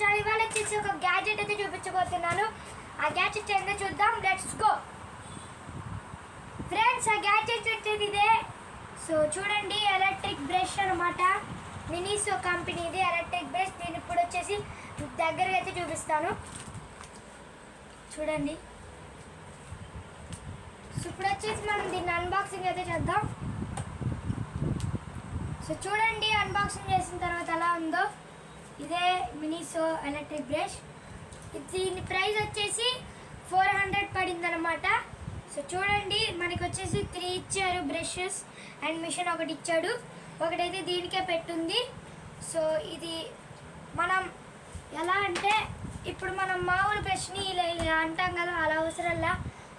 చాలా ఇవాళ వచ్చేసి ఒక గ్యాడ్జెట్ అయితే చూపించబోతున్నాను. ఆ గ్యాడ్జెట్ ఏంటో చూద్దాం. Let's go friends. ఆ గ్యాడ్జెట్ వచ్చేది ఇదే. సో చూడండి, ఎలక్ట్రిక్ బ్రష్ అనమాట. మినీసో కంపెనీది ఎలక్ట్రిక్ బ్రష్. దీన్ని ఇప్పుడు వచ్చేసి దగ్గరగా అయితే చూపిస్తాను. చూడండి. సో ఇప్పుడు వచ్చేసి మనం దీన్ని అన్బాక్సింగ్ అయితే చేద్దాం. సో చూడండి, అన్బాక్సింగ్ చేసిన తర్వాత ఎలా ఉందో. ఇదే మినీసో ఎలక్ట్రిక్ బ్రష్. దీని ప్రైస్ వచ్చేసి 400 పడింది అనమాట. సో చూడండి, మనకి వచ్చేసి 3 ఇచ్చారు బ్రషెస్ అండ్ మిషన్ ఒకటి ఇచ్చాడు. ఒకటైతే దీనికే పెట్టుంది. సో ఇది మనం ఎలా అంటే, ఇప్పుడు మనం మామూలు బ్రష్ని ఇలా అంటాం కదా, అలా అవసరంలా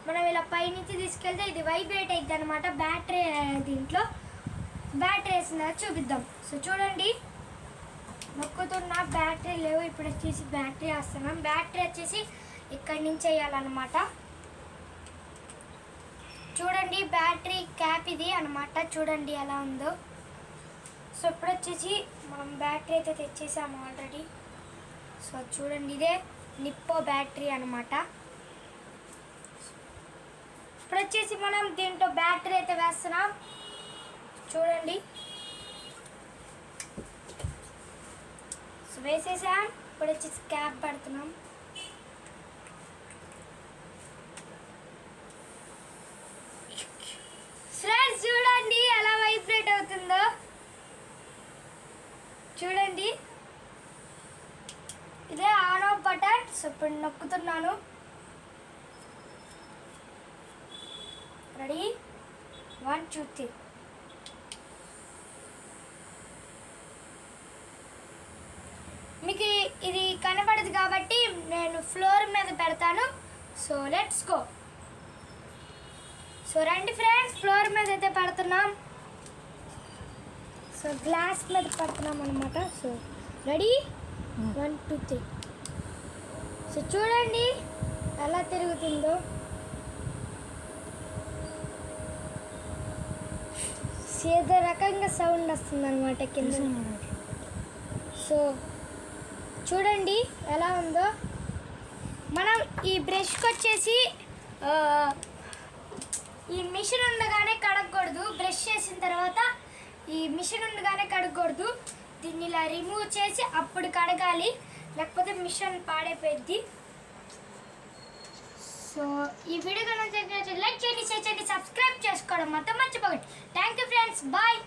మనం ఇలా పైనుంచి తీసుకెళ్తే ఇది వైబ్రేట్ అవుతుంది అనమాట. బ్యాటరీ దీంట్లో బ్యాటరీ వేసిందా చూపిద్దాం. సో చూడండి, నొక్కుతున్నా బ్యాటరీ లేవు. ఇప్పుడు వచ్చేసి బ్యాటరీ వేస్తున్నాం. బ్యాటరీ వచ్చేసి ఇక్కడి నుంచి వేయాలన్నమాట. చూడండి, బ్యాటరీ క్యాప్ ఇది అనమాట. చూడండి ఎలా ఉందో. సో ఇప్పుడు వచ్చేసి మనం బ్యాటరీ అయితే తెచ్చేసాము ఆల్రెడీ. సో చూడండి, ఇదే నిప్పో బ్యాటరీ అనమాట. ఇప్పుడు వచ్చేసి మనం దీంట్లో బ్యాటరీ అయితే వేస్తున్నాం. చూడండి, సో వేసేసాం. ఇప్పుడు వచ్చేసి క్యాప్ పెడుతున్నాం. ఫ్రెండ్స్ చూడండి ఎలా వైబ్రేట్ అవుతుందో. చూడండి, ఇదే ఆన్ ఆఫ్ బటన్. సో ఇప్పుడు నొక్కుతున్నాను. రెడీ, 1 2 3. మీకు ఇది కనపడదు కాబట్టి నేను ఫ్లోర్ మీద పెడతాను. So let's go. సో రండి ఫ్రెండ్స్, ఫ్లోర్ మీద అయితే పెడుతున్నాం. సో గ్లాస్ మీద పెడుతున్నాం అనమాట. So ready, 1 2 3. సో చూడండి ఎలా తిరుగుతుందో. ఏదో రకంగా సౌండ్ వస్తుంది అనమాట కింద. సో చూడండి ఎలా ఉందో. మనం ఈ బ్రష్కి వచ్చేసి ఈ మిషన్ ఉండగానే కడగకూడదు. బ్రష్ చేసిన తర్వాత ఈ మిషన్ ఉండగానే కడగకూడదు. దీన్ని ఇలా రిమూవ్ చేసి అప్పుడు కడగాలి, లేకపోతే మిషన్ పాడైపోద్ది. సో ఈ వీడియో కనుక లైక్ చేయండి, షేర్ చేయండి, సబ్స్క్రైబ్ చేసుకోవడం మాత్రం మర్చిపోకండి. Thank you friends, bye.